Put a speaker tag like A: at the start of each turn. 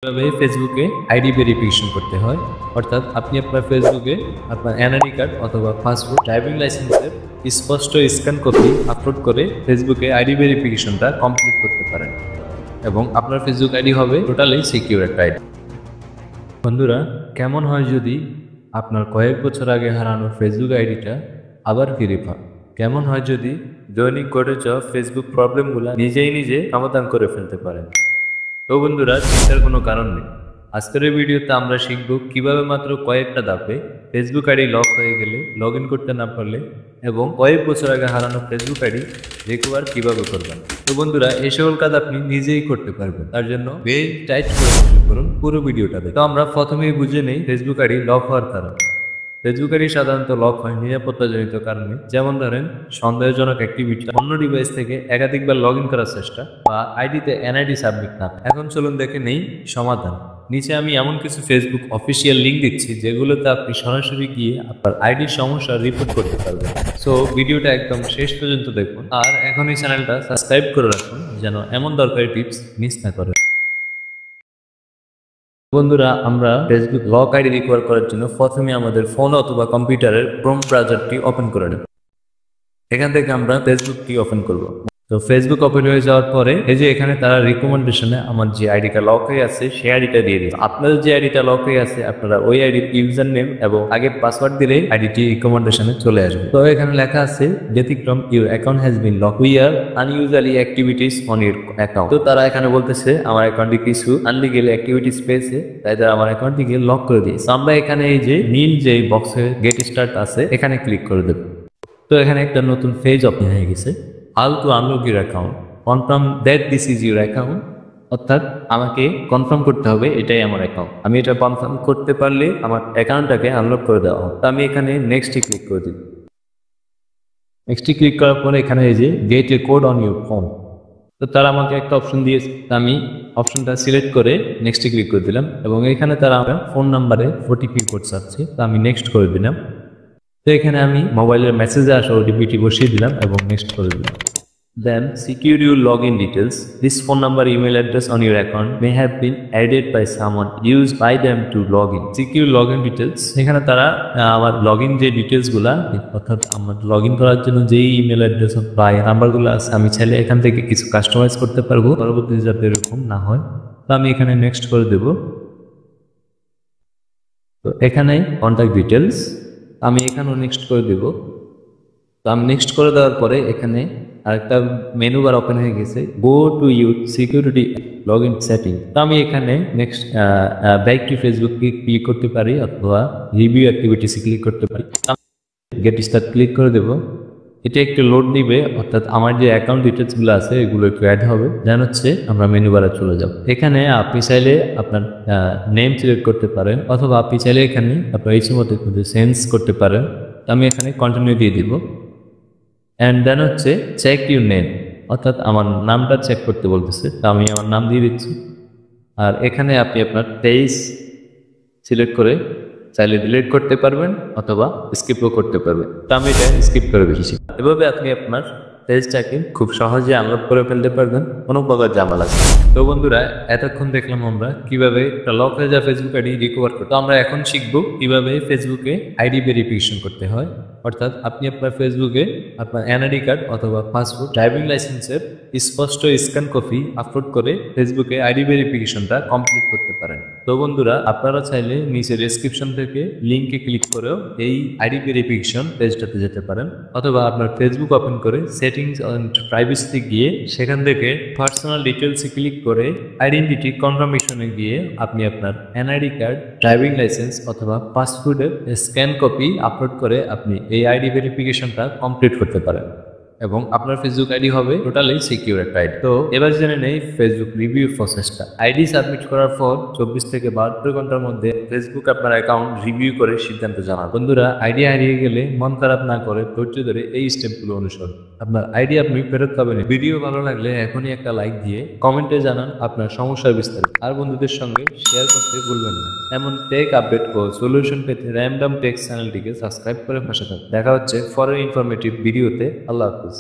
A: কিভাবে ফেসবুকে ID verification করতে হয়, অর্থাৎ আপনি আপনার ফেসবুকে আপনার এনআইডি কার্ড অথবা পাসপোর্ট, ড্রাইভিং লাইসেন্সের স্পষ্ট স্ক্যান কপি আপলোড করে ফেসবুকে আইডি ভেরিফিকেশনটা কমপ্লিট করতে পারেন এবং আপনার ফেসবুক আইডি হবে টোটালি সিকিউর একটা আইডি। বন্ধুরা, কেমন হয় যদি আপনার কয়েক বছর আগে হারানো ফেসবুক আইডিটা আবার ফিরে পান? কেমন হয় যদি দৈনিক ঘটে যাওয়া ফেসবুক প্রবলেমগুলো নিজে সমাধান করে ফেলতে পারেন? তো বন্ধুরা, চিন্তার কোনো কারণ নেই। আজকের এই ভিডিওতে আমরা শিখব কিভাবে মাত্র কয়েকটা ধাপে ফেসবুক আইডি লক হয়ে গেলে, লগ ইন করতে না পারলে এবং কয়েক বছর আগে হারানো ফেসবুক আইডি রিকভার কিভাবে করবেন। তো বন্ধুরা, এই সকল কাজ আপনি নিজেই করতে পারবেন। তার জন্য বেল টাইট করে শুরু করুন পুরো ভিডিওটা। তো আমরা প্রথমেই বুঝে নেই ফেসবুক আইডি লক হওয়ার কারণ। ফেসবুক আইডি সাধারণত লক হয় নিরাপত্তাজনিত কারণে, যেমন ধরেন সন্দেহজনক অ্যাক্টিভিটি, অন্য ডিভাইস থেকে একাধিকবার লগ ইন করার চেষ্টা বা আইডিতে এনআইডি সাবমিট না। এখন চলুন দেখে নেই সমাধান। নিচে আমি এমন কিছু ফেসবুক অফিসিয়াল লিঙ্ক দিচ্ছি যেগুলোতে আপনি সরাসরি গিয়ে আপনার আইডির সমস্যা রিপোর্ট করতে পারবেন। সো ভিডিওটা একদম শেষ পর্যন্ত দেখুন আর এখন এই চ্যানেলটা সাবস্ক্রাইব করে রাখুন যেন এমন দরকারি টিপস মিস না করেন। বন্ধুরা, আমরা ফেসবুক লক আইডি রিকভার করার জন্য প্রথমে আমাদের ফোন অথবা কম্পিউটারের ক্রোম ব্রাউজারটি ওপেন করে নেব। এখান থেকে আমরা ফেসবুকটি ওপেন করব। তো ফেসবুক ওপেন হয়ে যাওয়ার পরে এই যে এখানে তারা রিকমেন্ডেশনে আমার যে আইডিটা লক হয়ে আছে সেই আইডিটা দিয়ে দিবে। আপনাদের যে আইডিটা লক হয়ে আছে আপনারা ওই আইডির ইউজার নেম এবং আগে পাসওয়ার্ড দিলেই আইডিটি রিকমেন্ডেশনে চলে আসবে। তো এখানে লেখা আছে ব্যতিক্রম, your account has been lock, we are unusually activities on your account. তো তারা এখানে বলতেছে আমার অ্যাকাউন্টে কিছু আনলিগেল অ্যাক্টিভিটিস পেয়েছে, তাই তারা আমার অ্যাকাউন্টটিকে লক করে দিয়েছে। আমরা এখানে এই যে নীল যে বক্সে গেট স্টার্ট আছে এখানে ক্লিক করে দেব। তো এখানে একটা নতুন পেজ ওপেন হয়ে গেছে। How to unlock your account, confirm that this is your account. অর্থাৎ আমাকে কনফার্ম করতে হবে এটাই আমার অ্যাকাউন্ট। আমি এটা কনফার্ম করতে পারলে আমার অ্যাকাউন্টটাকে আনলক করে দেওয়া হবে। তো আমি এখানে নেক্সটে ক্লিক করে দিই। নেক্সটে ক্লিক করার পরে এখানে এই যে gate A code on your phone, তো তারা আমাকে একটা অপশন দিয়েছে। আমি অপশনটা সিলেক্ট করে নেক্সটে ক্লিক করে দিলাম এবং এখানে তারা আমার ফোন নাম্বারে ওটিপি কোড চাচ্ছে, তো আমি নেক্সট করে দিলাম। তো এখানে আমি মোবাইলের মেসেজে আসা ওটিপিটি বসিয়ে দিলাম এবং নেক্সট করে দিলাম। Then secure your login details. This phone number, email address on your account may have been added by someone used by them to log in. Secure login details, এখানে তারা আমার লগইন যে ডিটেলস গুলা, অর্থাৎ আমার log in করার জন্য যেই ইমেল অ্যাড্রেস বা নাম্বারগুলো আছে আমি চাইলে এখান থেকে কিছু কাস্টমাইজ করতে পারবো পরবর্তীতে যাতে এরকম না হয়। তো আমি এখানে নেক্সট করে দেব। তো এখানে কন্ট্যাক্ট ডিটেলস আমি এখানেও নেক্সট করে দেব। তো আমি নেক্সট করে দেওয়ার পরে এখানে আরেকটা মেনু বার ওপেন হয়ে গেছে, go to your security log in setting. তো আমি এখানে নেক্সট ব্যাক টু ফেসবুককে ক্লিক করতে পারি অথবা রিভিউ অ্যাক্টিভিটিসে ক্লিক করতে পারি। গেট স্টার্ট ক্লিক করে দেব। এটা একটু লোড নিবে, অর্থাৎ আমার যে অ্যাকাউন্ট ডিটেলসগুলো আছে এগুলো একটু অ্যাড হবে। দেন হচ্ছে আমরা মেনু বারে চলে যাব। এখানে আপনি চাইলে আপনার নেম সিলেক্ট করতে পারেন অথবা আপনি চাইলে এখানে আপনার ইচ্ছে মতো চেঞ্জ করতে পারেন। আমি এখানে কন্টিনিউ দিয়ে দিব। অ্যান্ড দেন হচ্ছে চেক ইউর নেম, অর্থাৎ আমার নামটা চেক করতে বলতেছে, তো আমি আমার নাম দিয়ে দিচ্ছি। আর এখানে আপনি আপনার পেজ সিলেক্ট করে চাইলে ডিলিট করতে পারবেন অথবা স্কিপও করতে পারবেন। তো আমি এটা স্কিপ করে দিচ্ছি। এভাবে আপনি আপনার পেজটাকে খুব সহজে আনলক করে ফেলতে পারবেন, কোনো প্রকার ঝামেলা আছে। তো বন্ধুরা, এতক্ষণ দেখলাম আমরা কিভাবে একটা লক হয়ে যাওয়া ফেসবুক আইডি রিকভার করতে। তো আমরা এখন শিখবো কিভাবে ফেসবুকে আইডি ভেরিফিকেশন করতে হয়, অর্থাৎ আপনি আপনার ফেসবুকে আপনার এনআইডি কার্ড অথবা পাসপোর্ট, ড্রাইভিং লাইসেন্সের স্পষ্ট স্ক্যান কপি আপলোড করে ফেসবুকে আইডি ভেরিফিকেশনটা কমপ্লিট করতে পারেন। তো বন্ধুরা, আপনারা চাইলে নিচের ডেসক্রিপশন থেকে লিঙ্কে ক্লিক করেও এই আইডি ভেরিফিকেশন পেজটাতে যেতে পারেন অথবা আপনার ফেসবুক ওপেন করে সেটিংস এন্ড প্রাইভেসিতে গিয়ে সেখান থেকে পার্সোনাল ডিটেলসে ক্লিক করে আইডেন্টিটি কনফার্মেশনে গিয়ে আপনি আপনার এনআইডি কার্ড, ড্রাইভিং লাইসেন্স অথবা পাসপোর্টের স্ক্যান কপি আপলোড করে আপনি এই আইডি ভেরিফিকেশনটা কমপ্লিট করতে পারেন এবং আপনার ফেসবুক আইডি হবে টোটালি সিকিউর একটা আইডি। তো এবার জেনে নেই ফেসবুক রিভিউ প্রসেসটা। আইডি সাবমিট করার পর 24 থেকে 72 ঘন্টার মধ্যে ফেসবুক আপনার অ্যাকাউন্ট রিভিউ করে সিদ্ধান্ত জানান। বন্ধুরা, আইডি হারিয়ে গেলে মন খারাপ না করে ধৈর্য ধরে এই স্টেপগুলো অনুসরণ, আপনার আইডি আপনি ফেরত পাবেন। ভিডিও ভালো লাগলে এখনই একটা লাইক দিয়ে কমেন্টে জানান আপনার সমস্যার বিস্তারিত, আর বন্ধুদের সঙ্গে শেয়ার করতে ভুলবেন না। এমন টেক আপডেট ও সলিউশন পেতে র্যান্ডম টেক চ্যানেলটিকে সাবস্ক্রাইব করে পাশে থাকুন। দেখা হচ্ছে পরের ইনফরমেটিভ ভিডিওতে। আল্লাহ হাফিজ।